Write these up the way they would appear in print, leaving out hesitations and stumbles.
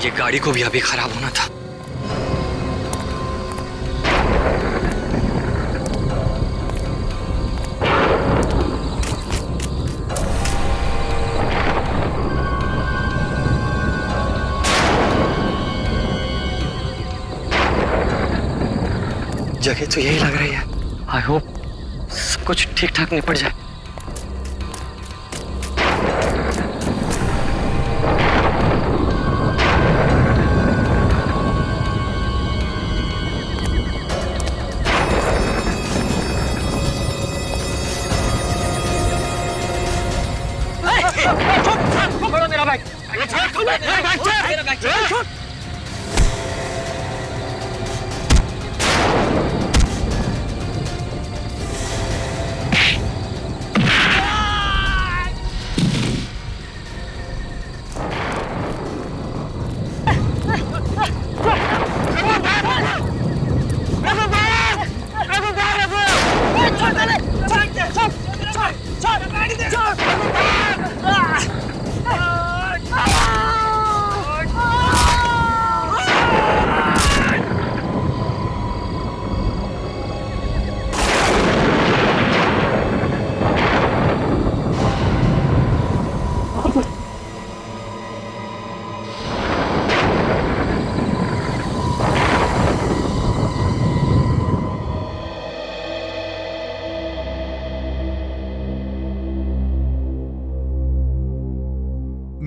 ये गाड़ी को भी अभी खराब होना था। जगह तो यही लग रही है। आई होप सब कुछ ठीक ठाक निपट जाए। छोड़ो मेरा बैग। मेरा बैग छोड़।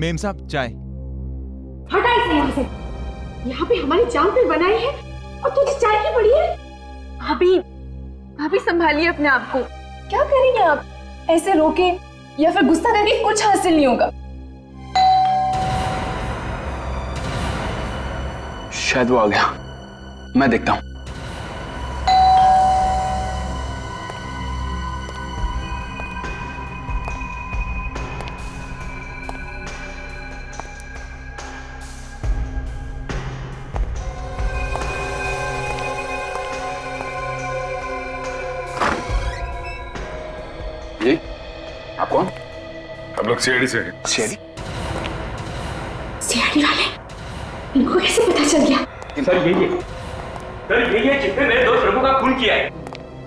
मेम साहब चाय। हटा इसे यहाँ से। यहाँ पे हमारी जान पे बनाई है और तुझे चाय की पड़ी है। भाभी भाभी संभालिए अपने आप को। क्या करेंगे आप? ऐसे रोके या फिर गुस्सा करके कुछ हासिल नहीं होगा। शायद वो आ गया, मैं देखता हूं। जी, आप कौन? हम लोग सीआईडी से हैं। सीआईडी? सीआईडी वाले इनको कैसे पता चल गया? सर यही है, सर यही है जिसने मेरे दोस्त रघु का खून किया है।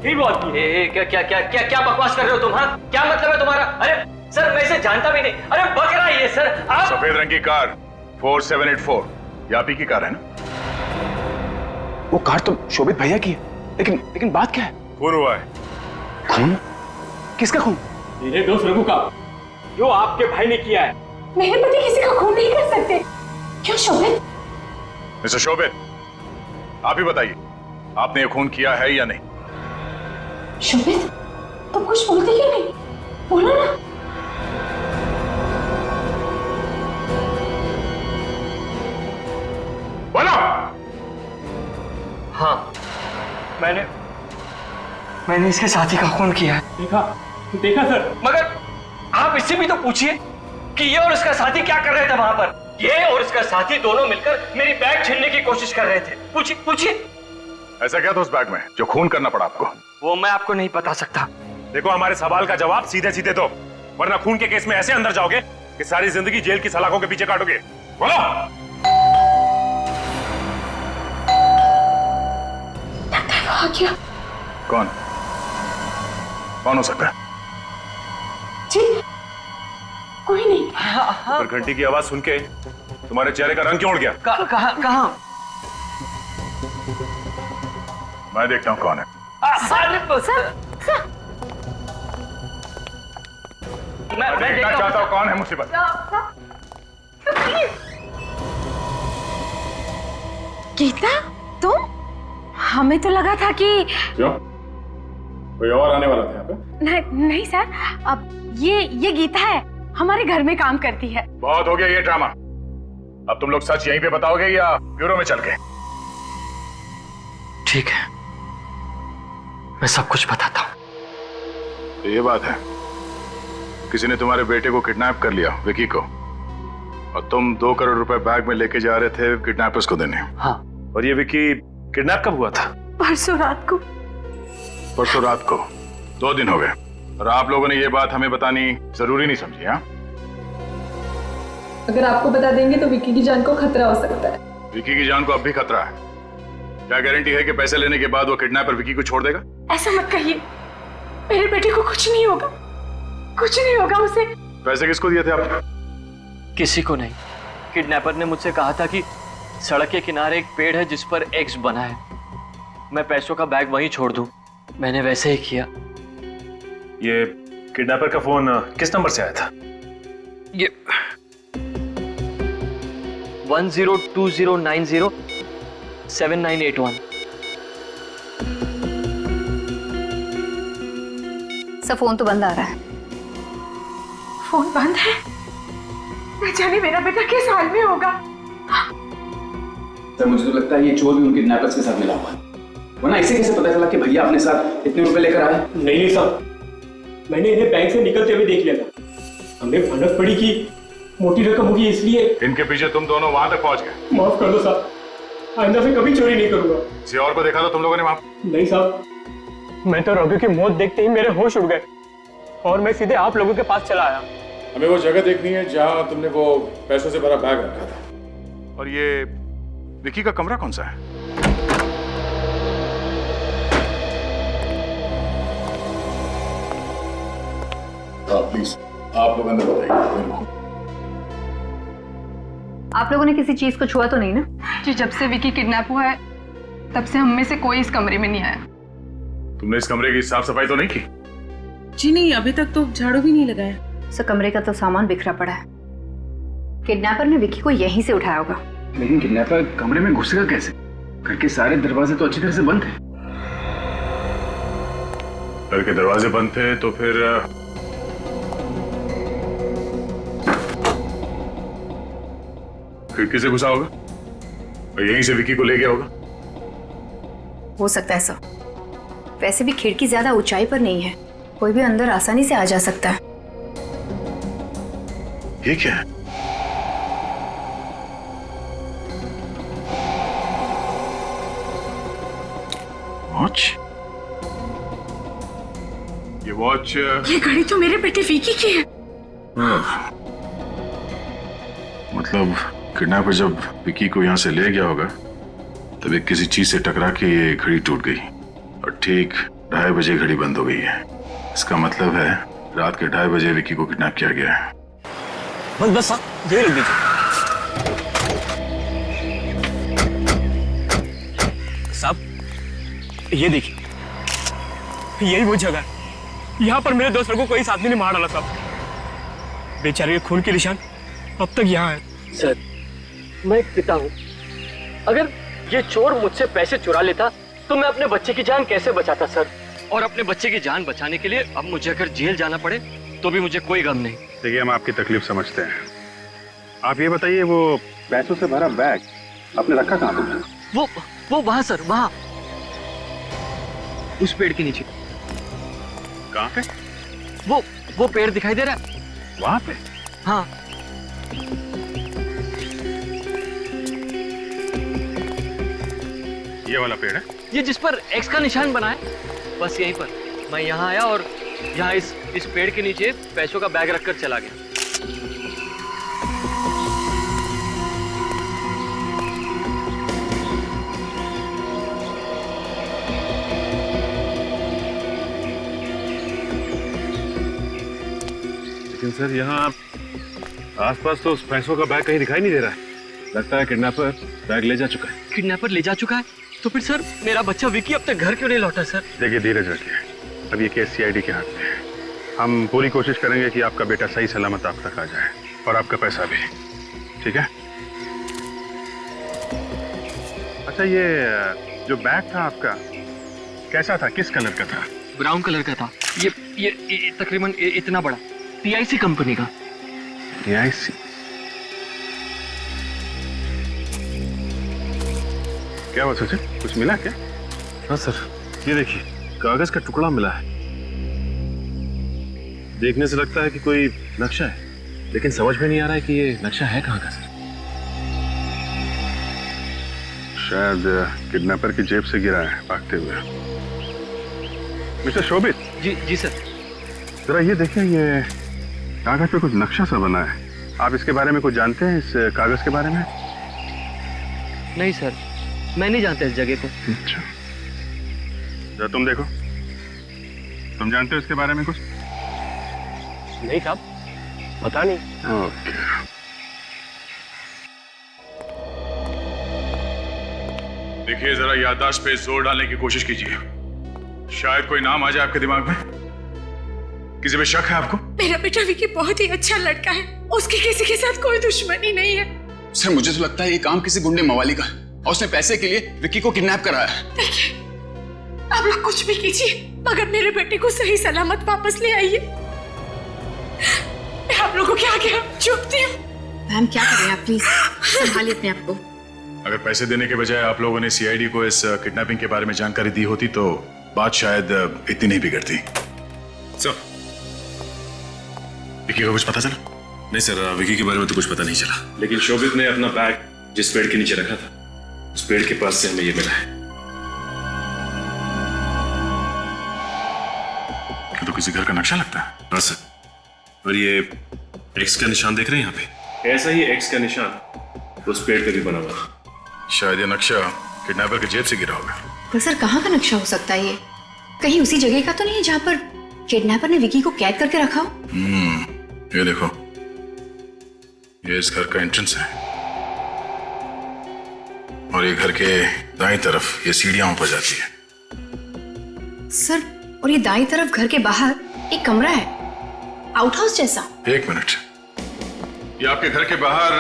यही वो आदमी है। क्या क्या क्या क्या क्या बकवास कर रहे हो तुम? हाँ, क्या मतलब है तुम्हारा? अरे सर मैं इसे जानता भी नहीं। अरे बक रहा है ये सर। आप सफेद रंग की कार 4784 ये आप ही की कार है ना? वो कार तो शोभित भैया की है, लेकिन बात क्या है? खून हुआ है। खून? किसका खून? मेरे दोस्त रघु का, जो आपके भाई ने किया है। मेरे पति किसी का खून नहीं कर सकते। क्यों शोभित? मिस्टर शोभित, आप ही बताइए, आपने ये खून किया है या नहीं? शोभित, तुम कुछ बोलते क्यों नहीं? बोलो ना। बोलो। हाँ, मैंने इसके साथी का खून किया है। देखा सर। मगर आप इससे भी तो पूछिए कि ये और इसका साथी क्या कर रहे थे वहां पर। ये और इसका साथी दोनों मिलकर मेरी बैग छीनने की कोशिश कर रहे थे। पूछिए। ऐसा क्या था उस बैग में जो खून करना पड़ा आपको? वो मैं आपको नहीं बता सकता। देखो, हमारे सवाल का जवाब सीधे सीधे दो, वरना खून के केस में ऐसे अंदर जाओगे कि सारी जिंदगी जेल की सलाखों के पीछे काटोगे। बोलो। लगता है वो आ गया। कौन हो सकता है? जी, कोई नहीं। पर घंटी की आवाज सुन के तुम्हारे चेहरे का रंग क्यों उड़ गया? कहां? मैं देखता हूं कौन है। मैं देखना चाहता हूं कौन है मुसीबत। गीता, तुम? हमें तो लगा था कि क्यों? कोई और आने वाला था यहाँ पे? नहीं सर, अब ये गीता है, हमारे घर में काम करती है। बहुत हो गया ये ड्रामा। अब तुम लोग सच यहीं पे बताओगे या ब्यूरो में चल के? ठीक है, मैं सब कुछ बताता हूं। तो ये बात है, किसी ने तुम्हारे बेटे को किडनैप कर लिया, विकी को, और तुम 2 करोड़ रुपए बैग में लेके जा रहे थे किडनैपर्स को देने। हाँ। और ये विकी किडनैप कब हुआ था? परसों रात को। परसों रात को? 2 दिन हो गए, और आप लोगों ने ये बात हमें बतानी जरूरी नहीं समझी? हाँ, अगर आपको बता देंगे तो विक्की की जान को खतरा हो सकता है। विकी की जान को अब भी खतरा है। क्या गारंटी है कि पैसे लेने के बाद वो किडनैपर विकी को छोड़ देगा? ऐसा मत कहिए, मेरे बेटे को कुछ नहीं होगा, कुछ नहीं होगा उसे। पैसे किसको दिए थे आप? किसी को नहीं। किडनैपर ने मुझसे कहा था कि सड़क के किनारे एक पेड़ है जिस पर एक्स बना है, मैं पैसों का बैग वहीं छोड़ दूं। मैंने वैसे ही किया। ये किडनैपर का फोन किस नंबर से आया था? ये 1020907981। सब फोन तो बंद आ रहा है। फोन बंद है? न जाने मेरा बेटा किस हाल में होगा। सर मुझे तो लगता है ये चोर भी उन किडनैपर्स के साथ मिला हुआ है, वरना इसे कैसे पता चला कि भैया अपने साथ इतने रुपए लेकर आए? नहीं साहब, मैंने इन्हें बैंक से निकलते हुए देख लिया था। हमें भनक पड़ी कि मोटी रकम होगी, इसलिए इनके पीछे तुम दोनों वहां तक पहुंच गए। माफ कर दो साहब, आइंदा से कभी चोरी नहीं करूंगा। किसी और को देखा था तुम लोगों ने वहां? नहीं साहब, मैं तो रघु की मौत देखते ही मेरे होश उड़ गए और मैं सीधे आप लोगों के पास चला आया। हमें वो जगह देखनी है जहां तुमने वो पैसों से भरा बैग रखा था। और ये विकी का कमरा कौन सा है? प्लीज आप लोग अंदर बताइए। आप लोगों ने किसी चीज को छुआ तो नहीं ना? जी, जब से विक्की किडनैप हुआ है तब से हम में से कोई इस कमरे में नहीं आया। तुमने इस कमरे की साफ सफाई तो नहीं की? जी नहीं, अभी तक तो झाड़ू भी नहीं लगाया। सर, कमरे का तो सामान बिखरा पड़ा है। किडनैपर ने विक्की को यहीं से उठाया होगा। लेकिन किडनैपर कमरे में घुसेगा कैसे? घर के सारे दरवाजे तो अच्छी तरह से बंद थे। घर के दरवाजे बंद थे तो फिर खिड़की से घुसा होगा और यहीं से विकी को ले गया होगा। हो सकता है सर, वैसे भी खिड़की ज्यादा ऊंचाई पर नहीं है, कोई भी अंदर आसानी से आ जा सकता है। ये क्या है? वॉच? ये वॉच? ये घड़ी तो मेरे बेटे विकी की है। मतलब किडनैपर जब विकी को यहाँ से ले गया होगा तब एक किसी चीज से टकरा के ये घड़ी टूट गई और ठीक 2:30 बजे घड़ी बंद हो गई है। इसका मतलब है रात के 2:30 बजे विकी को किडनैप किया गया है। बस साहब, देर लग दीजिए। साहब ये देखिए, यही वो जगह है। यहाँ पर मेरे दोस्त को कोई आदमी ने मार डाला साहब। बेचारे के खून के निशान अब तक यहाँ है। सर, मैं एक पिता हूँ। अगर ये चोर मुझसे पैसे चुरा लेता तो मैं अपने बच्चे की जान कैसे बचाता सर? और अपने बच्चे की जान बचाने के लिए अब मुझे अगर जेल जाना पड़े तो भी मुझे कोई गम नहीं। देखिए, हम आपकी तकलीफ समझते हैं। आप ये बताइए, वो पैसों से भरा बैग आपने रखा कहाँ तुमने? वो वहाँ सर, वहाँ उस पेड़ के नीचे। कहाँ पे? वो पेड़ दिखाई दे रहा है वहाँ पे? हाँ। ये वाला पेड़ है? ये जिस पर एक्स का निशान बना है, बस यहीं पर। मैं यहाँ आया और यहाँ इस पेड़ के नीचे पैसों का बैग रखकर चला गया। लेकिन सर, यहाँ आसपास तो उस पैसों का बैग कहीं दिखाई नहीं दे रहा है। लगता है किडनैपर बैग ले जा चुका है। किडनैपर ले जा चुका है? तो फिर सर, मेरा बच्चा विकी अब तक घर क्यों नहीं लौटा सर? देखिए, धीरज रखिए। अब ये केस सीआईडी के हाथ में है। हम पूरी कोशिश करेंगे कि आपका बेटा सही सलामत आप तक आ जाए और आपका पैसा भी। ठीक है? अच्छा, ये जो बैग था आपका कैसा था? किस कलर का था? ब्राउन कलर का था। ये तकरीबन इतना बड़ा, PIC कंपनी का। PIC? क्या बात सोचे, कुछ मिला क्या? हाँ सर, ये देखिए, कागज का टुकड़ा मिला है। देखने से लगता है कि कोई नक्शा है, लेकिन समझ में नहीं आ रहा है कि ये नक्शा है कहाँ का सर। शायद किडनैपर की जेब से गिरा है भागते हुए। मिस्टर शोभित। जी सर। जरा ये देखिए, ये कागज पे कुछ नक्शा सा बना है। आप इसके बारे में कुछ जानते हैं, इस कागज के बारे में? नहीं सर, मैं नहीं जानता इस जगह को। अच्छा, जरा तुम देखो, तुम जानते हो इसके बारे में कुछ? नहीं साहब, पता नहीं। ओके। देखिए, जरा याददाश्त पे जोर डालने की कोशिश कीजिए। शायद कोई नाम आ जाए आपके दिमाग में। किसी पे शक है आपको? मेरा बेटा विकी बहुत ही अच्छा लड़का है, उसकी किसी के साथ कोई दुश्मनी नहीं है। सर मुझे तो लगता है ये काम किसी गुंडे मवाली का है और उसने पैसे के लिए विक्की को किडनैप कराया है। देखिए, आप लोग कुछ भी कीजिए मगर मेरे बेटे को सही सलामत वापस ले आइए। मैं आप लोगों के आगे झुकती हूँ। मैम क्या करें आप, प्लीज संभालिए अपने आप को। अगर पैसे देने के बजाय आप लोगों ने सीआईडी को इस किडनैपिंग के बारे में जानकारी दी होती तो बात शायद इतनी नहीं बिगड़ती। सर, विकी को कुछ पता चला? नहीं सर, विकी के बारे में तो कुछ पता नहीं चला, लेकिन शोभित ने अपना बैग जिस पेड़ के नीचे रखा था, उस पेड़ के पास से हमें ये मिला है। तो किसी घर का नक्शा लगता है। हाँ सर, और ये एक्स का निशान देख रहे हैं यहाँ पे, ऐसा ही एक्स का निशान उस पेड़ पे भी बना हुआ। शायद ये नक्शा किडनैपर के जेब से गिरा होगा। पर सर कहाँ का नक्शा हो सकता है ये? कहीं उसी जगह का तो नहीं जहाँ पर किडनैपर ने विकी को कैद करके रखा हो? ये देखो, ये इस घर का एंट्रेंस है और ये घर के दाईं तरफ ये सीढ़ियां ऊपर जाती है। सर, और ये दाईं तरफ घर के बाहर एक कमरा है, आउट हाउस जैसा। एक मिनट, ये आपके घर के बाहर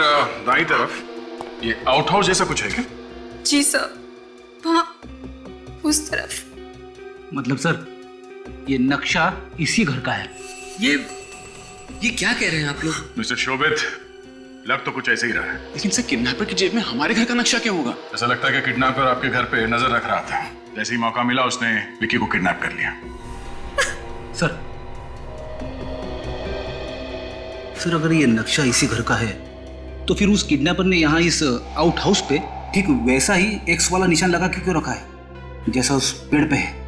दाईं तरफ ये आउट हाउस जैसा कुछ है क्या? जी सर, वहाँ उस तरफ। मतलब सर, ये नक्शा इसी घर का है। ये क्या कह रहे हैं आप लोग? मिस्टर शोभित, लग तो कुछ ऐसे ही रहा है। लेकिन सर किडनैपर की जेब में हमारे घर का नक्शा क्यों होगा? ऐसा लगता है कि किडनैपर आपके घर पे नजर रख रहा था। जैसे ही मौका मिला उसने विकी को किडनैप कर लिया। सर अगर ये नक्शा इसी घर का है तो फिर उस किडनैपर ने यहाँ इस आउट हाउस पे ठीक वैसा ही एक्स वाला निशान लगा के क्यों रखा है, जैसा उस पेड़ पे है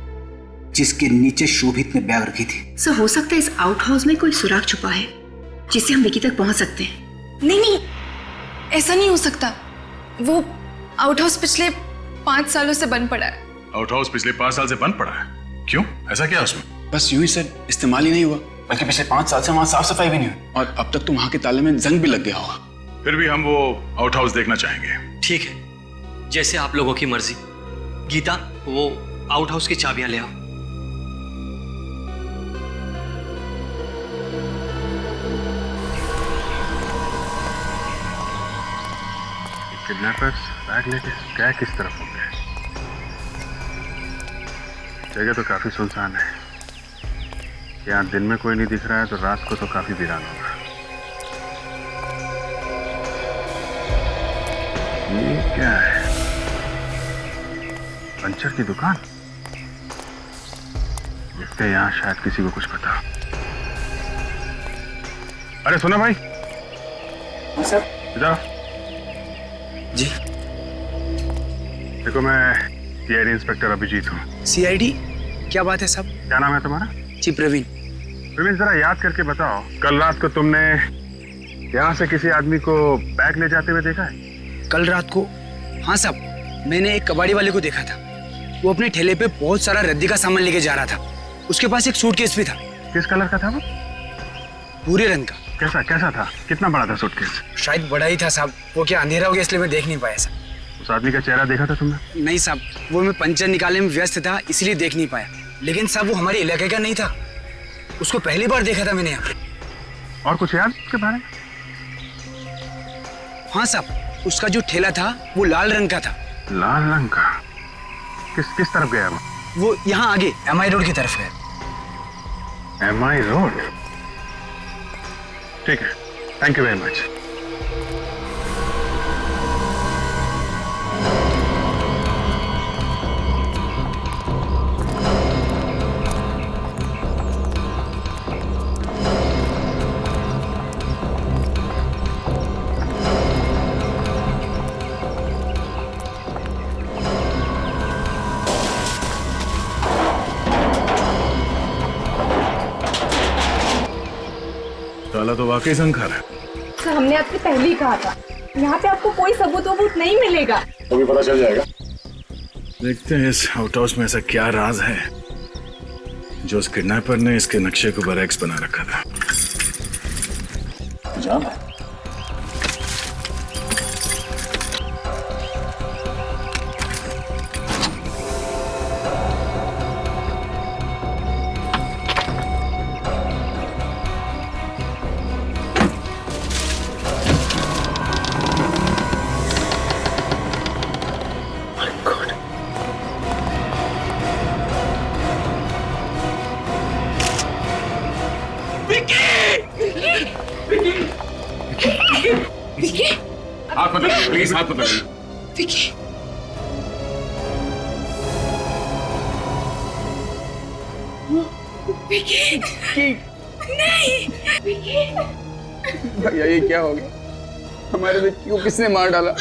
जिसके नीचे शोभित ने बैग रखी थी? सर हो सकता है इस आउट हाउस में कोई सुराग छुपा है जिससे हम विकी तक पहुंच सकते हैं। नहीं, ऐसा नहीं हो सकता। वो आउट हाउस पिछले 5 सालों से बंद पड़ा है। आउट हाउस पिछले 5 साल से बंद पड़ा है? क्यों, ऐसा क्या उसमें? बस यूं ही सर, इस्तेमाल ही नहीं हुआ, बल्कि पिछले 5 साल से वहाँ साफ सफाई भी नहीं हुई और अब तक तो वहाँ के ताले में जंग भी लग गया होगा। फिर भी हम वो आउट हाउस देखना चाहेंगे। ठीक है, जैसे आप लोगों की मर्जी। गीता, वो आउट हाउस की चाबियां ले आओ। किडनैपर्स बैग लेके क्या किस तरफ हो गए? जगह तो काफी सुनसान है। यहाँ दिन में कोई नहीं दिख रहा है तो रात को तो काफी वीरान होगा। ये क्या है? पंचर की दुकान। देखते हैं, यहाँ शायद किसी को कुछ पता। अरे सुना भाई। सर। इधर जी। देखो, मैं सीआईडी इंस्पेक्टर अभिजीत हूँ। सीआईडी? क्या बात है साहब? क्या नाम है तुम्हारा? जी प्रवीण। प्रवीण, जरा याद करके बताओ, कल रात को तुमने यहाँ से किसी आदमी को बैग ले जाते हुए देखा है? कल रात को? हाँ साहब, मैंने एक कबाड़ी वाले को देखा था। वो अपने ठेले पे बहुत सारा रद्दी का सामान लेके जा रहा था। उसके पास एक सूटकेस भी था। किस कलर का था वो? भूरे रंग का। कैसा था? कितना बड़ा था सूटकेस? शायद बड़ा ही था साहब, वो क्या अंधेरा हो गया इसलिए मैं देख नहीं पाया साहब। उस आदमी का चेहरा देखा था तुमने? नहीं साहब, वो मैं पंचर निकालने में व्यस्त था इसलिए देख नहीं पाया। लेकिन साहब वो हमारे इलाके का नहीं था, उसको पहली बार देखा था मैंने यहाँ पे। और कुछ याद उसके बारे में? हाँ साहब, उसका जो ठेला था वो लाल रंग का था। लाल रंग का? किस तरफ गया वो यहाँ आगे MI रोड की तरफ गया। MI road? ठीक है, थैंक यू वेरी मच। ताला तो वाकई शंकर है। सर हमने आपसे पहले ही कहा था, यहाँ पे आपको कोई सबूत वबूत नहीं मिलेगा। तो भी पता चल जाएगा। देखते हैं इस आउट हाउस में ऐसा क्या राज है जो उस किडनैपर ने इसके नक्शे को बरैक्स बना रखा था। जाम है। हाथ मत लगाइए प्लीज, हाथ मत लगाइए। विकी विकी नहीं विकी। भैया ये क्या हो गया? हमारे विक्की को किसने मार डाला?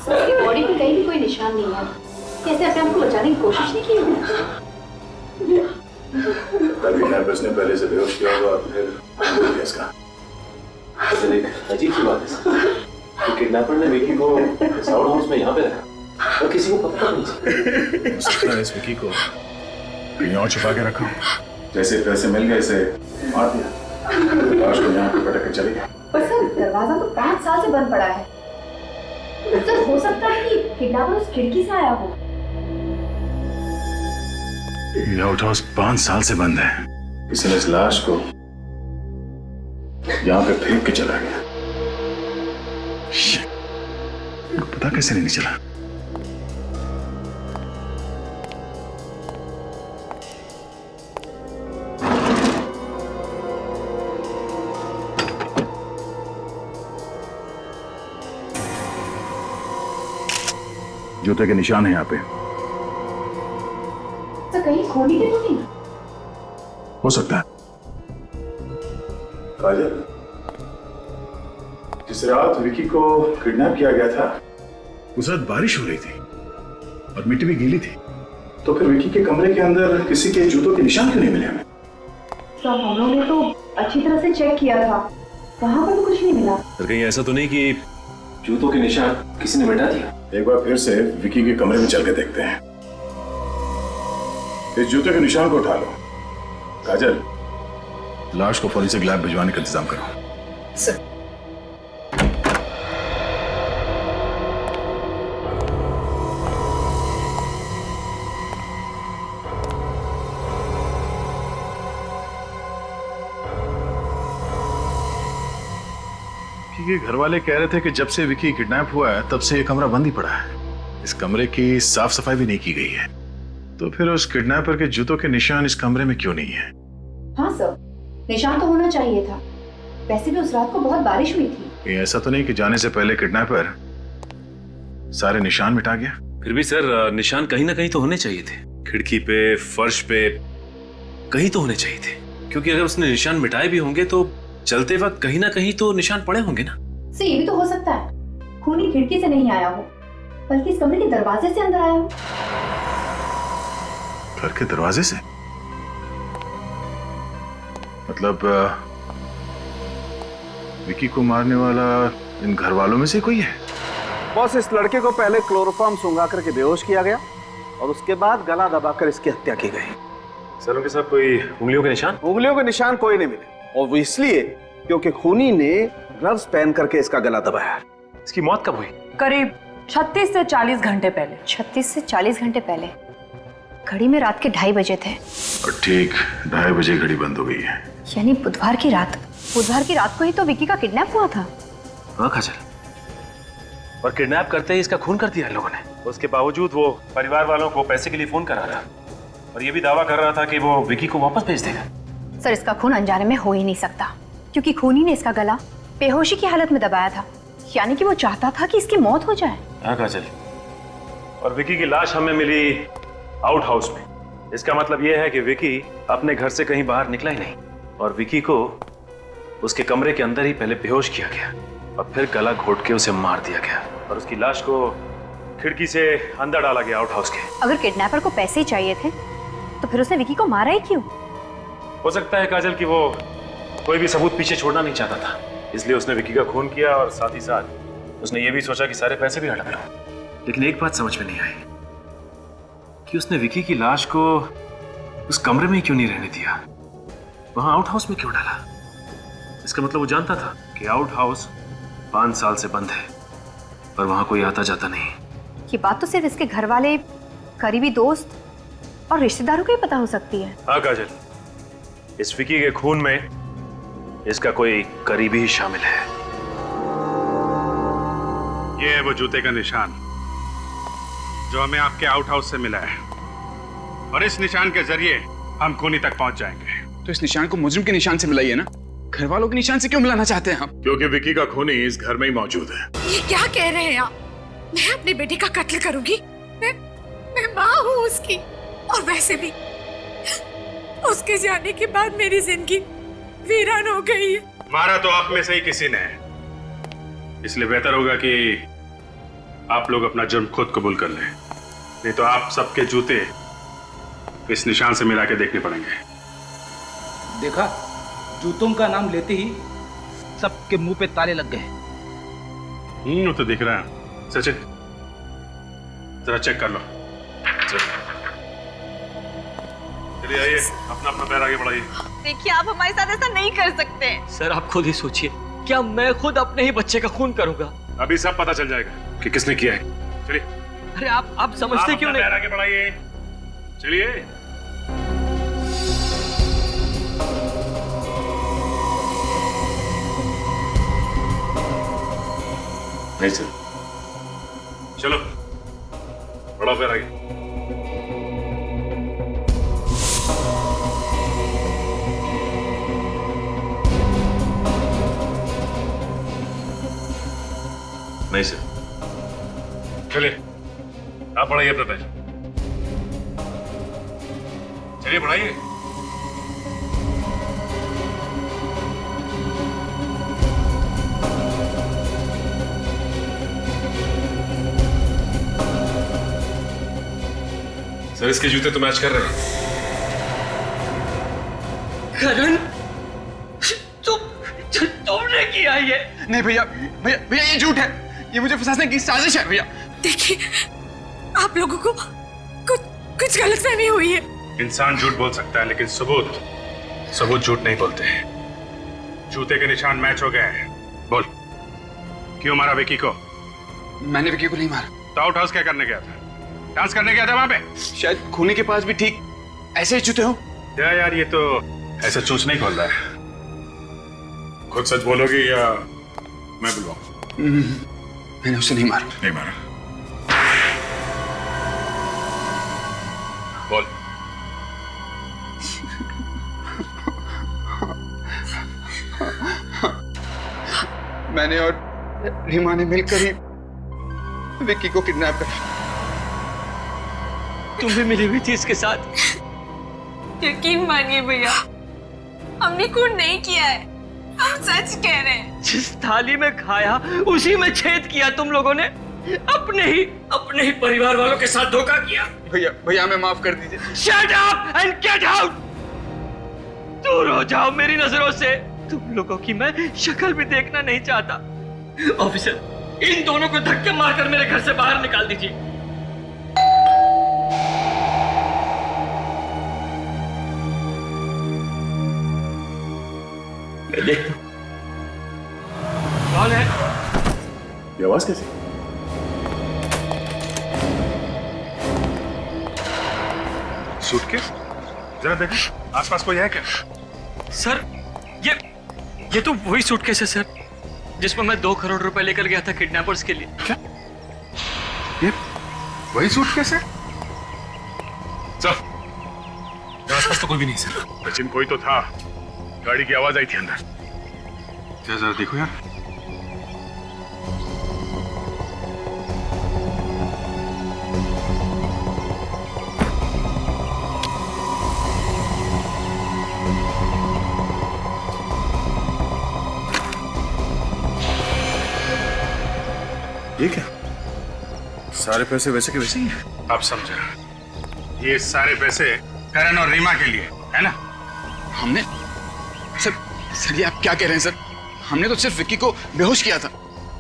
उसकी बॉडी पे कहीं भी कोई निशान नहीं है। कैसे अपने आप को बचाने की कोशिश नहीं की? किडनैपर्स ने पहले से बेहोश किया होगा और फिर इसका। एक अजीब सी बात है सर, तो किडनैपर ने विकी को इस आउट हाउस में यहाँ पे रखा और किसी को पता नहीं चला। हो सकता है इस विकी को कहीं और छुपा के रखा। जैसे पैसे मिल गए इसे मार दिया, लाश को यहाँ पे पटक के चली गई। पर सर दरवाजा तो 5 साल से बंद पड़ा है। सर हो सकता है कि किडनैपर उस खिड़की से आया हो। ये आउट हाउस 5 साल से बंद है। किसी ने इस लाश को यहाँ पे फेंक के चला गया। Shit. पता कैसे नहीं चला? जूते के निशान है यहाँ पे। तो कहीं खूनी के तो नहीं? हो सकता है। काजल, जिस रात विकी को किडनैप किया गया था उस रात बारिश हो रही थी और मिट्टी भी गीली थी, तो फिर विकी के कमरे के अंदर किसी के जूतों के निशान क्यों नहीं मिले हमें? सर हम लोगों ने तो अच्छी तरह से चेक किया था, वहां पर भी कुछ नहीं मिला। तो कहीं ऐसा तो नहीं कि जूतों के निशान किसी ने मिटा दिया? एक बार फिर से विकी के कमरे में चल के देखते हैं। इस जूते के निशान को उठा लो। काजल, लाश को फॉरेंसिक लैब भिजवाने का इंतजाम करो। सर ये घर वाले कह रहे थे कि जब से विकी किडनैप हुआ है तब से ये कमरा बंद ही पड़ा है। इस कमरे की साफ सफाई भी नहीं की गई है, तो फिर उस किडनैपर के जूतों के निशान इस कमरे में क्यों नहीं है? हाँ सर, निशान तो होना चाहिए था। वैसे भी उस रात को बहुत बारिश हुई थी। ये ऐसा तो नहीं कि जाने से पहले किडनैपर सारे निशान मिटा गया? फिर भी सर निशान कहीं ना कहीं तो होने चाहिए थे। खिड़की पे, फर्श पे, कहीं तो होने चाहिए थे। क्योंकि अगर उसने निशान मिटाए भी होंगे तो चलते वक्त कहीं ना कहीं तो निशान पड़े होंगे ना। सर ये भी तो हो सकता है खूनी खिड़की से नहीं आया हो, बल्कि इस कमरे के दरवाजे से अंदर आया हो। घर के दरवाजे से? मतलब विकी को मारने वाला इन घर वालों में से कोई है? बॉस, इस लड़के को पहले क्लोरोफॉर्म सुंघा करके बेहोश किया गया और उसके बाद गला दबाकर इसकी हत्या की गई। सर उनके साथ कोई उंगलियों के निशान? उंगलियों के निशान कोई नहीं मिले, और वो इसलिए क्योंकि खूनी ने ग्लव्स पहन करके इसका गला दबाया। इसकी मौत कब हुई? करीब 36 से 40 घंटे पहले। 36 से 40 घंटे पहले? घड़ी में रात के 2:30 बजे थे। और ठीक 2:30 बजे घड़ी बंद हो गई है। यानी बुधवार की रात। बुधवार की रात को ही तो विकी का किडनैप हुआ था। हाँ काजल, और किडनैप करते ही इसका खून कर दिया इन लोगों ने। उसके बावजूद वो परिवार वालों को पैसे के लिए फोन कर रहा था और ये भी दावा कर रहा था कि वो विकी को वापस भेज देगा। सर इसका खून अनजाने में हो ही नहीं सकता, क्योंकि खूनी ने इसका गला बेहोशी की हालत में दबाया था। यानी कि वो चाहता था कि इसकी मौत हो जाए। हाँ काजल, और विकी की लाश हमें मिली आउट हाउस में। इसका मतलब यह है कि विकी अपने घर से कहीं बाहर निकला ही नहीं और विकी को उसके कमरे के अंदर ही पहले बेहोश किया गया और फिर गला घोट के उसे मार दिया गया और उसकी लाश को खिड़की से अंदर डाला गया आउट हाउस के। अगर किडनैपर को पैसे ही चाहिए थे तो फिर उसने विकी को मारा ही क्यों? हो सकता है काजल कि वो कोई भी सबूत पीछे छोड़ना नहीं चाहता था, इसलिए उसने विकी का खून किया और साथ ही साथ उसने ये भी सोचा कि सारे पैसे भी हटा लो। लेकिन एक बात समझ में नहीं आई कि उसने विकी की लाश को उस कमरे में क्यों नहीं रहने दिया, वहां आउट हाउस में क्यों डाला? इसका मतलब वो जानता था कि आउट हाउस 5 साल से बंद है पर वहां कोई आता जाता नहीं। ये बात तो सिर्फ इसके घर वाले, करीबी दोस्त और रिश्तेदारों को ही पता हो सकती है। हाँ काजल, इस विकी के खून में इसका कोई करीबी ही शामिल है। ये है वो जूते का निशान जो हमें आपके आउट हाउस से मिला है, और इस निशान के जरिए हम खूनी तक पहुंच जाएंगे। तो इस निशान को मुजरिम के निशान से मिलाइए ना, घर वालों के निशान से क्यों मिलाना चाहते हैं आप? क्योंकि विकी का खूनी इस घर में ही मौजूद है। ये क्या कह रहे हैं आप? मैं अपनी बेटी का कत्ल करूंगी? मैं माँ हूँ उसकी, और वैसे भी उसके जाने के बाद मेरी जिंदगी वीरान हो गई है। मारा तो आप में से ही किसी ने, इसलिए बेहतर होगा कि आप लोग अपना जुर्म खुद कबूल कर लें, नहीं तो आप सबके जूते इस निशान से मिला के देखने पड़ेंगे। देखा, जूतों का नाम लेते ही सबके मुंह पे ताले लग गए। वो तो दिख रहा है। सचिन, जरा चेक कर लो। चलिए आइए, अपना अपना पैर आगे बढ़ाइए। देखिए, आप हमारे साथ ऐसा नहीं कर सकते। सर आप खुद ही सोचिए, क्या मैं खुद अपने ही बच्चे का खून करूंगा? अभी सब पता चल जाएगा कि किसने किया है। चलिए। अरे आप समझते क्यों नहीं? पैर आगे बढ़ाइए। चलिए। नहीं सर। चलो, बढ़ाओ पैर आगे। नहीं सर। चलिए, आप बढ़ाइए अपना पैर। चलिए बढ़ाइए। सर इसके जूते तो मैच कर रहे हैं। करण, तुमने किया ये? नहीं भैया, भैया भैया ये झूठ है, ये मुझे फंसाने की साजिश है भैया। देखिए, आप लोगों को कुछ गलतफहमी हुई है। इंसान झूठ बोल सकता है, लेकिन सबूत झूठ नहीं बोलते हैं। जूते के निशान मैच हो गए हैं। बोल, क्यों मारा विकी को? मैंने विकी को नहीं मारा। तो आउट हाउस क्या करने गया था? डांस करने गया था वहां पे? शायद खूनी के पास भी ठीक ऐसे ही जूते हो। यार ये तो ऐसा चूंच नहीं खोल रहा है। खुद सच बोलोगी या मैं बुलवाऊं? मैंने उसे नहीं मारा। नहीं मारा? बोल। मैंने और रीमा ने मिलकर ही विक्की को किडनैप करा। तुम भी मिली हुई थी इसके साथ? यकीन मानिए भैया, हमने खून नहीं किया है, हम सच कह रहे हैं। जिस थाली में खाया उसी में छेद किया तुम लोगों ने। अपने ही परिवार वालों के साथ धोखा किया। भैया हमें माफ कर दीजिए। Shut up and get out! दूर हो जाओ मेरी नजरों से। तुम लोगों की मैं शक्ल भी देखना नहीं चाहता। ऑफिसर, इन दोनों को धक्के मारकर मेरे घर से बाहर निकाल दीजिए। देखो कौन है? ये आवाज कैसी? सूटकेस? जरा देखो आसपास कोई है क्या? सर ये तो वही सूटकेस है सर, जिसमें मैं 2 करोड़ रुपए लेकर गया था किडनैपर्स के लिए। क्या? ये वही सूटकेस है? चल, आसपास तो कोई भी नहीं सर। सचिन, कोई तो था। गाड़ी की आवाज आई थी अंदर। जरा देखो यार। ये क्या? सारे पैसे वैसे के वैसे ही हैं। अब समझा, ये सारे पैसे करण और रीमा के लिए है ना? हमने सर ये आप क्या कह रहे हैं सर? हमने तो सिर्फ विक्की को बेहोश किया था,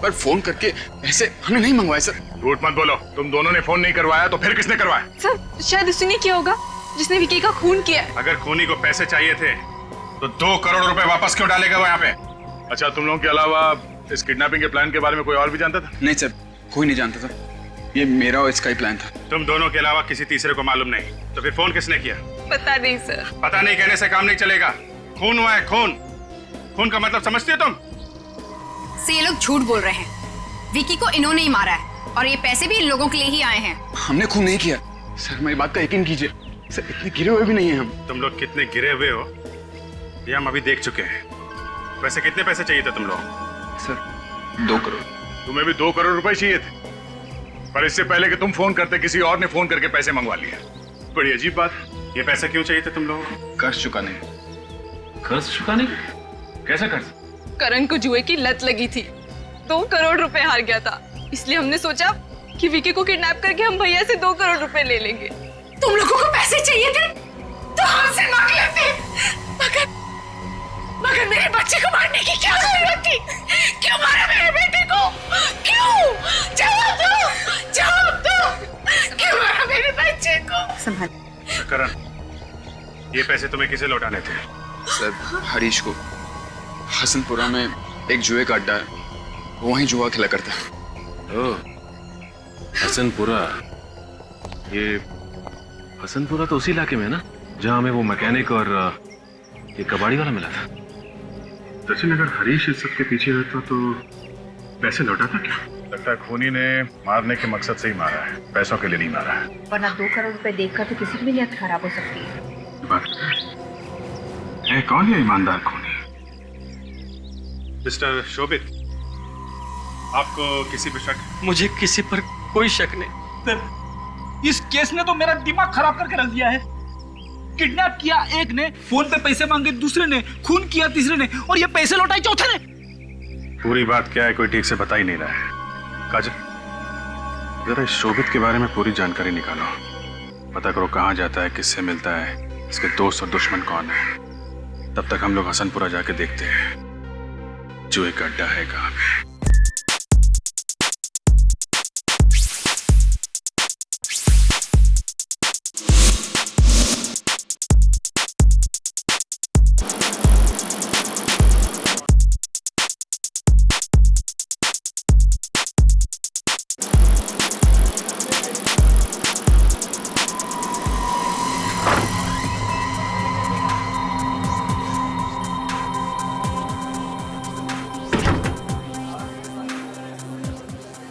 पर फोन करके पैसे हमने नहीं मंगवाए सर। झूठ मत बोलो, तुम दोनों ने फोन नहीं करवाया तो फिर किसने करवाया? सर शायद उसी ने किया होगा जिसने विकी का खून किया है। अगर खूनी को पैसे चाहिए थे तो 2 करोड़ रुपए वापस क्यों डालेगा वो यहाँ पे? अच्छा, तुम लोगों के अलावा इस किडनैपिंग के प्लान के बारे में कोई और भी जानता था? नहीं सर, कोई नहीं जानता था। ये मेरा और इसका ही प्लान था। तुम दोनों के अलावा किसी तीसरे को मालूम नहीं, तो फिर फोन किसने किया? पता नहीं सर। पता नहीं कहने से काम नहीं चलेगा। खून हुआ है, खून। खून का मतलब समझती हो तुम? ये लोग झूठ बोल रहे हैं। विकी को इन्होंने ही मारा है और ये पैसे भी इन लोगों के लिए ही आए हैं। हमने खून नहीं किया सर, मेरी बात का यकीन कीजिए सर, इतने गिरे हुए भी नहीं हैं हम। तुम लोग कितने गिरे हुए हो ये हम अभी देख चुके हैं। वैसे कितने पैसे चाहिए थे तुम लोग? सर 2 करोड़। तुम्हें भी 2 करोड़ रुपए चाहिए थे, पर इससे पहले कि तुम फोन करते किसी और ने फोन करके पैसे मंगवा लिए। बड़ी अजीब बात, ये पैसे क्यों चाहिए थे तुम लोगों को? कर्ज चुकाने। कर्ज चुकाने? कैसा कर्ज? करण को जुए की लत लगी थी, 2 करोड़ रुपए हार गया था, इसलिए हमने सोचा कि विकी को किडनैप करके हम भैया से 2 करोड़ रुपए ले लेंगे। तुम लोगों को पैसे चाहिए थे तो हमसे मांग लेते, मगर मेरे बच्चे को मारने की क्या जरूरत थी? क्यों मारा मेरे बेटे को? क्यों? जवाब दो, क्यों मारा मेरे बच्चे को? संभाल। करण, ये पैसे तुम्हें किसे लौटाने थे? सर हरीश को। हसनपुरा में एक जुए का अड्डा है, वहीं जुआ खेला करता है। ओह, हसनपुरा। ये हसनपुरा तो उसी इलाके में है ना जहाँ हमें वो मैकेनिक और ये कबाड़ी वाला मिला था। सचिन, अगर हरीश इस सब के पीछे रहता तो पैसे लौटाता क्या? लगता है खूनी ने मारने के मकसद से ही मारा है, पैसों के लिए नहीं मारा है। वरना 2 करोड़ रुपए देखकर तो किसी की भी नीयत खराब हो सकती है। बात है, कौन है ईमानदार खूनी? मिस्टर शोभित, आपको किसी पर शक? मुझे किसी पर कोई शक नहीं। इस केस ने तो मेरा दिमाग खराब करके रख दिया है। किडनैप किया एक ने, फोन पे पैसे मांगे दूसरे ने, खून किया तीसरे ने, और ये पैसे लौटाए चौथे ने। पूरी बात क्या है कोई ठीक से बता ही नहीं रहा है। काजल, जरा इस शोभित के बारे में पूरी जानकारी निकालो, पता करो कहाँ जाता है, किससे मिलता है, इसके दोस्त और दुश्मन कौन है। तब तक हम लोग हसनपुरा जाके देखते हैं जुए का अड्डा है कहाँ पे।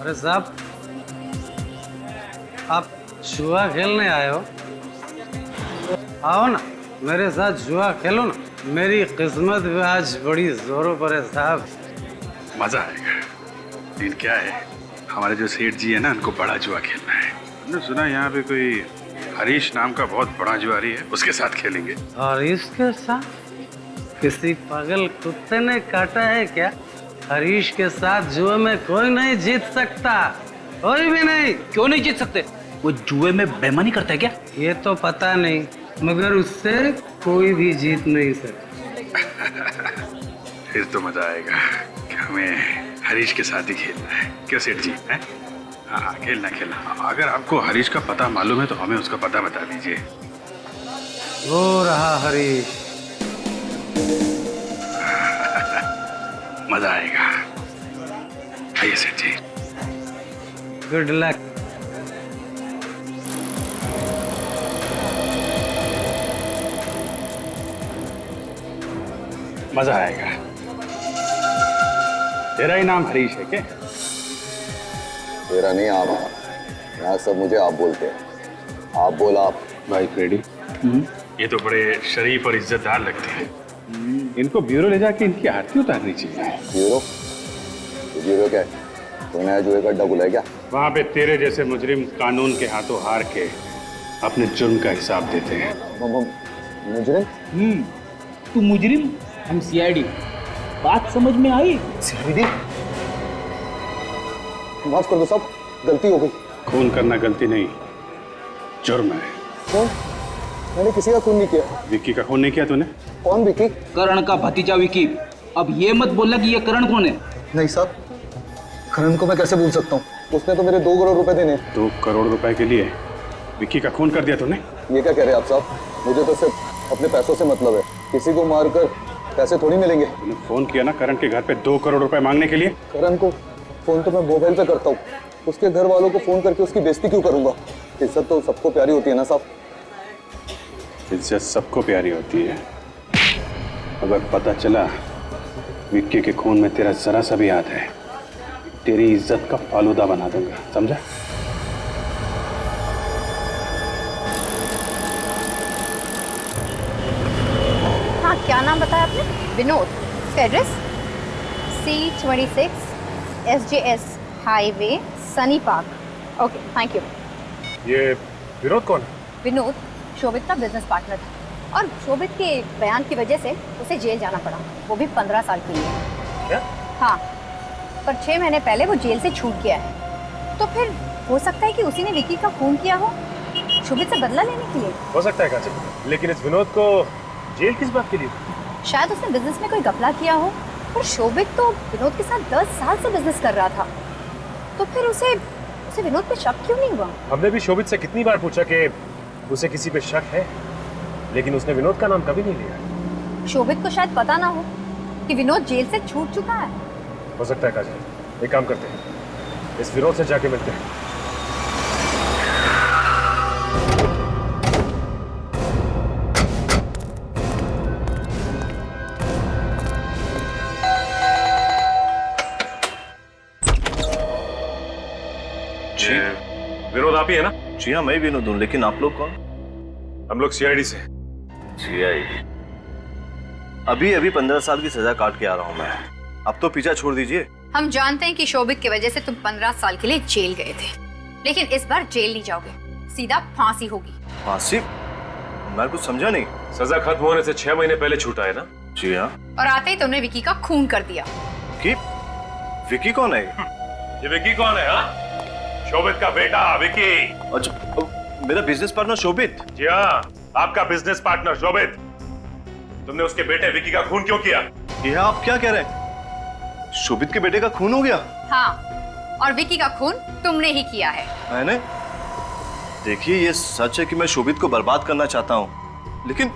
अरे साहब, आप जुआ खेलने आए हो? आओ ना, मेरे साथ जुआ खेलो ना। मेरी किस्मत भी आज बड़ी जोरों पर है साहब। मजा आएगा। लेकिन क्या है, हमारे जो सेठ जी है ना, उनको बड़ा जुआ खेलना है। हमने सुना यहाँ पे कोई हरीश नाम का बहुत बड़ा जुआरी है, उसके साथ खेलेंगे। हरीश के साथ? किसी पागल कुत्ते ने काटा है क्या? हरीश के साथ जुए में कोई नहीं जीत सकता, कोई भी नहीं। क्यों नहीं जीत सकते? वो जुए में बेईमानी करता है क्या? ये तो पता नहीं, मगर उससे कोई भी जीत नहीं सकता। फिर तो मजा आएगा कि हमें हरीश के साथ ही खेलना है। क्यों सेठ जी? हैं? हाँ, खेलना। अगर आपको हरीश का पता मालूम है तो हमें उसका पता बता दीजिए। वो रहा हरीश। मजा आएगा। आइए सेठ जी। Good luck. मजा आएगा। तेरा ही नाम हरीश है क्या? तेरा नहीं, आप। यहाँ सब मुझे आप बोलते हैं। आप बोल आप। भाई फ्रेडी, ये तो बड़े शरीफ और इज्जतदार लगते हैं। इनको ब्यूरो ले जाके इनकी आरती उतारनी चाहिए। ब्यूरो क्या है? कोई नया जुए का अड्डा खुला है क्या? वहाँ पे तेरे जैसे मुजरिम कानून के हाथों हार के अपने जुर्म का हिसाब देते हैं। मुजरिम? तू मुजरिम, हम सीआईडी। बात समझ में आई? सीआईडी? माफ कर दो साहब, गलती हो गई। खून करना गलती नहीं, जुर्म है। कौन? मैंने किसी का खून नहीं किया। विक्की का खून नहीं किया तूने? कौन विक्की? करण का भतीजा विक्की। अब ये मत बोलना कि ये करण कौन है। नहीं साहब, करण को मैं कैसे भूल सकता हूँ? उसने तो मेरे 2 करोड़ रुपए देने। 2 करोड़ रुपए के लिए विक्की का खून कर दिया तूने? ये क्या कह रहे हैं आप साहब? मुझे तो सिर्फ अपने पैसों से मतलब है, किसी को मारकर पैसे थोड़ी मिलेंगे। तूने फोन किया ना करण के घर पे 2 करोड़ रुपए मांगने के लिए? करण को फोन तो मैं मोबाइल पे करता हूँ, उसके घर वालों को फोन करके उसकी बेइज्जती क्यों करूंगा? इज्जत तो सबको प्यारी होती है ना साहब। इज्जत सबको प्यारी होती है। अगर पता चला विक्की के खून में तेरा जरा सा भी हाथ है, तेरी इज्जत का फालूदा बना दूंगा, समझा? हाँ, क्या नाम बताया आपने? विनोद। इसका address C26 SJS highway Sunny park. Okay, thank you. ये विनोद कौन है? विनोद शोभित का बिजनेस पार्टनर था और शोभित के बयान की वजह से उसे जेल जाना पड़ा, वो भी 15 साल के लिए। क्या? हाँ, पर 6 महीने पहले वो जेल से छूट गया है। तो फिर हो सकता है कि उसी ने विक्की का खून किया हो, शोभित से बदला लेने के लिए। हो सकता है काजल, लेकिन इस विनोद को जेल किस बात के लिए? शायद उसने बिजनेस में कोई घपला किया हो, पर शोभित तो विनोद के साथ 10 साल से बिजनेस कर रहा था, तो फिर उसे विनोद पे शक क्यों नहीं हुआ? हमने भी शोभित से कितनी बार पूछा कि उसे किसी पे शक है, लेकिन उसने विनोद का नाम कभी नहीं लिया। शोभित को शायद पता ना हो कि विनोद जेल से छूट चुका है। हो सकता है काजल, एक काम करते हैं, इस विनोद से जाके मिलते हैं। जी विनोद आप ही है ना? जी हाँ, मैं विनोद हूँ, लेकिन आप लोग कौन? हम लोग CID से। CID? अभी 15 साल की सजा काट के आ रहा हूँ मैं, अब तो पीछा छोड़ दीजिए। हम जानते हैं कि शोभित की वजह से तुम 15 साल के लिए जेल गए थे, लेकिन इस बार जेल नहीं जाओगे, सीधा फांसी होगी। फांसी? मैं कुछ समझा नहीं। सजा खत्म होने से 6 महीने पहले छूटा है ना? जी हाँ। और आते ही तुमने विक्की का खून कर दिया। विक्की कौन है? ये विक्की कौन है? हाँ, शोभित का बेटा विक्की। अच्छा, मेरा बिजनेस पार्टनर शोभित? जी हाँ, आपका बिजनेस पार्टनर शोभित। तुमने उसके बेटे विक्की का खून क्यों किया? ये आप क्या कह रहे हैं? शोभित के बेटे का खून हो गया? हाँ, और विक्की का खून तुमने ही किया है। मैंने? देखिए, ये सच है कि मैं शोभित को बर्बाद करना चाहता हूँ, लेकिन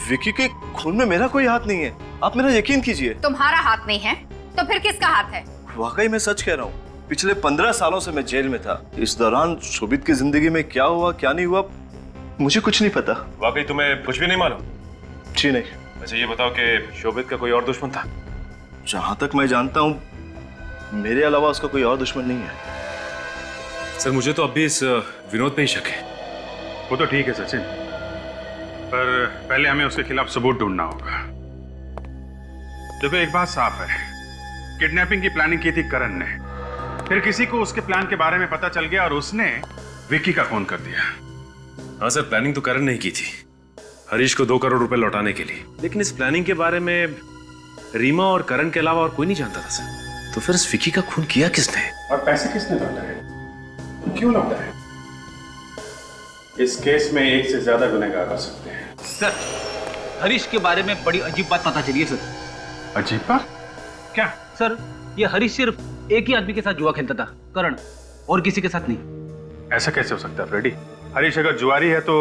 विक्की के खून में मेरा कोई हाथ नहीं है, आप मेरा यकीन कीजिए। तुम्हारा हाथ नहीं है तो फिर किसका हाथ है? वाकई मैं सच कह रहा हूँ, पिछले 15 सालों से मैं जेल में था। इस दौरान शोभित की जिंदगी में क्या हुआ क्या नहीं हुआ मुझे कुछ नहीं पता। वाकई तुम्हें कुछ भी नहीं मालूम? जी नहीं। वैसे ये बताओ कि शोभित का कोई और दुश्मन था? जहां तक मैं जानता हूँ मेरे अलावा उसका कोई और दुश्मन नहीं है। सर, मुझे तो अब भी इस विनोद पे ही शक है। वो तो ठीक है सचिन, पर पहले हमें उसके खिलाफ सबूत ढूंढना होगा। देखो, एक बात साफ है, किडनैपिंग की प्लानिंग की थी करण ने, फिर किसी को उसके प्लान के बारे में पता चल गया और उसने विक्की का खून कर दिया। हाँ सर, प्लानिंग तो करण ने ही की थी, हरीश को 2 करोड़ रुपए लौटाने के लिए, लेकिन इस प्लानिंग के बारे में रीमा और करण के अलावा और कोई नहीं जानता था सर। तो फिर इस विक्की का खून किया किसने? और पैसे किसने लौटाए? क्यों लौटाए? इस केस में एक से ज्यादा गुनहगार हो सकते हैं। सर, हरीश के बारे में बड़ी अजीब बात पता चली है सर। अजीब बात? क्या? सर, ये हरीश सिर्फ एक ही आदमी के साथ जुआ खेलता था, करण, और किसी के साथ नहीं। ऐसा कैसे हो सकता है फ्रेडी? हरीश अगर जुआरी है तो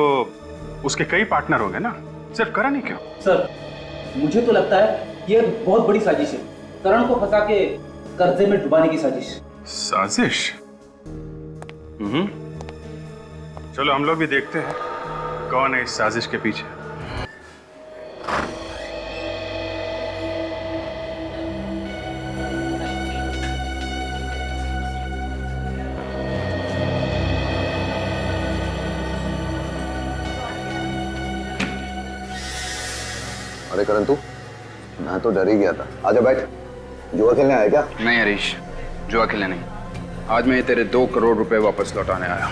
उसके कई पार्टनर होंगे ना, सिर्फ करण ही क्यों? सर, मुझे तो लगता है ये बहुत बड़ी साजिश है, करण को फंसा के कर्जे में डुबाने की साजिश। साजिश? चलो हम लोग भी देखते हैं कौन है इस साजिश के पीछे। अरे करण, तू? मैं तो डर ही गया था। आजा बैठ। जुआ खेलने आया क्या? नहीं हरीश, जुआ खेलने नहीं, आज मैं तेरे 2 करोड़ रुपए वापस लौटाने आया।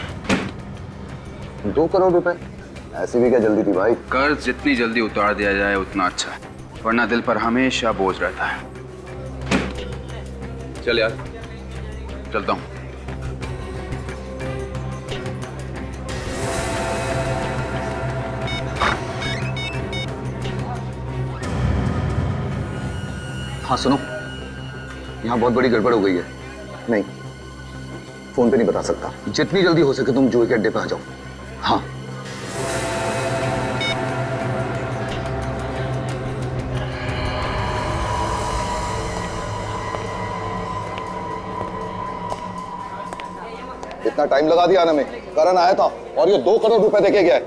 2 करोड़ रुपए? ऐसी भी क्या जल्दी थी भाई? कर्ज जितनी जल्दी उतार दिया जाए उतना अच्छा है, वरना दिल पर हमेशा बोझ रहता है। चल यार, चलता हूँ। हाँ सुनो, यहाँ बहुत बड़ी गड़बड़ हो गई है। नहीं, फोन पे नहीं बता सकता। जितनी जल्दी हो सके तुम जुए के अड्डे पे आ जाओ। हाँ। इतना टाइम लगा दिया आने में। करण आया था और ये 2 करोड़ रुपए देके गया है।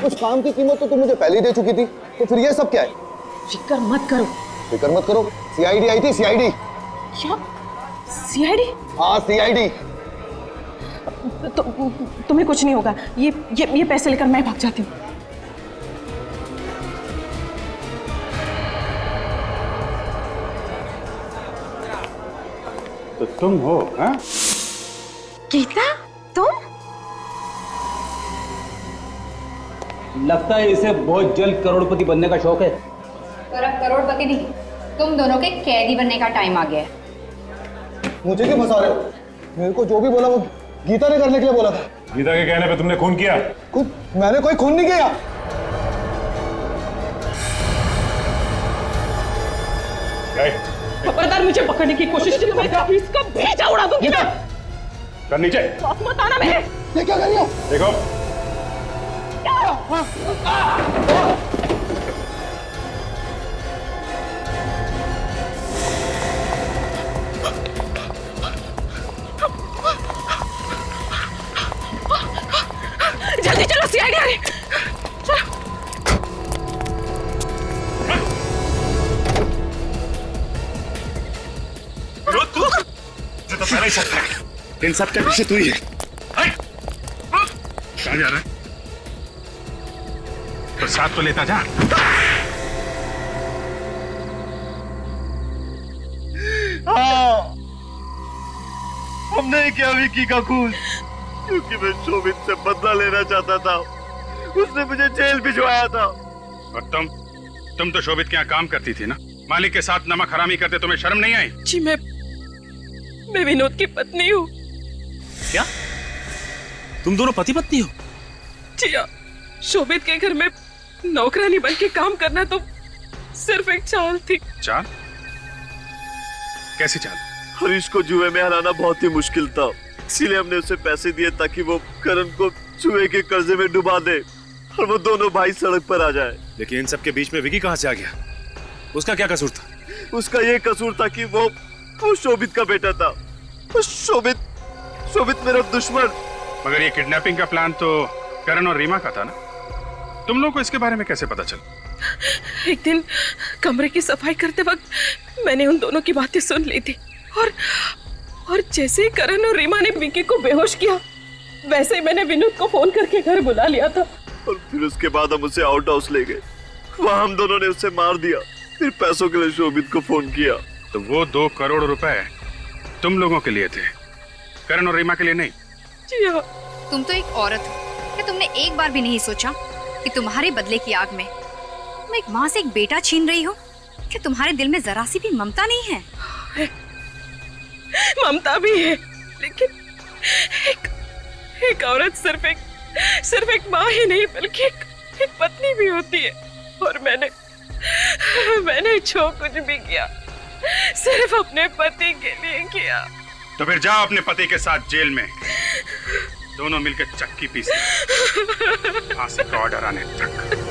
उस काम की कीमत तो तुम मुझे पहले ही दे चुकी थी, तो फिर ये सब क्या है? फिक्र मत करो। फिक्र मत करो? सीआईडी आई थी, सीआईडी। क्या? सीआईडी? हाँ सीआईडी। तो तुम्हें कुछ नहीं होगा। ये पैसे लेकर मैं भाग जाती हूँ। तो तुम हो? हाँ? गीता, तुम? लगता है इसे बहुत जल्द करोड़पति बनने का शौक है। पर अब करोड़पति नहीं, तुम दोनों के कैदी बनने का टाइम आ गया है। मुझे क्यों फंसा रहे हो? मेरे को जो भी बोला वो गीता ने करने के लिए बोला था। गीता के कहने पे तुमने खून किया? मैंने कोई खून नहीं किया। खबरदार मुझे पकड़ने की कोशिश की तो मैं इसका भेजा उड़ा दूंगी। कर नीचे। मत आना मेरे। ये क्या कर रही हो? देखो। जल्दी चलो, सीआईडी आ रही। चलो। तो पहले ही सकता है। इन सब के पीछे तू ही है। कहाँ जा रहा है? तो साथ तो लेता जा। हाँ, हमने किया विकी का खून, क्योंकि मैं शोभित से बदला लेना चाहता था। उसने मुझे जेल भिजवाया था। और तुम तो शोभित के यहाँ काम करती थी ना? मालिक के साथ नमक हरामी करते तुम्हें शर्म नहीं आई? जी मैं विनोद की पत्नी हूँ। क्या? तुम दोनों पति पत्नी हो? जी हाँ, शोभित के घर में नौकरानी बन के काम करना तो सिर्फ एक चाल थी। चाल? कैसी चाल? हरीश को जुए में हराना बहुत ही मुश्किल था, इसीलिए हमने उसे पैसे दिए ताकि वो करण को जुए के कर्जे में डुबा दे और वो दोनों भाई सड़क पर आ जाए। लेकिन इन सब के बीच में विकी कहाँ से आ गया? उसका क्या कसूर था? उसका ये कसूर था कि वो शोभित का बेटा था। शोभित मेरा दुश्मन। मगर ये किडनैपिंग का प्लान तो करण और रीमा का था ना? तुम लोगों को इसके बारे में कैसे पता चला? एक दिन कमरे की सफाई करते वक्त मैंने उन दोनों की बातें सुन ली थी और जैसे ही करण और रीमा ने विकी को बेहोश किया, वैसे ही मैंने विनोद को फोन करके घर बुला लिया था। और फिर उसके बाद हम उसे आउट हाउस ले गए। वहां हम दोनों ने उसे मार दिया। फिर पैसों के लिए शोभित को फोन किया। तो वो 2 करोड़ रुपए तुम लोगों के लिए थे, करण और रीमा के लिए नहीं? जी हाँ। तुम तो एक औरत हो, क्या तुमने एक बार भी नहीं सोचा कि तुम्हारे बदले की आग में तुम एक माँ से एक बेटा छीन रही हो? क्या तुम्हारे दिल में जरा सी भी ममता नहीं है? ममता भी है, लेकिन एक औरत सिर्फ एक माँ ही नहीं बल्कि एक पत्नी भी होती है। और मैंने जो कुछ भी किया सिर्फ अपने पति के लिए किया। तो फिर जाओ अपने पति के साथ जेल में, दोनों मिलकर चक्की पीसना, फांसी का ऑर्डर आने तक।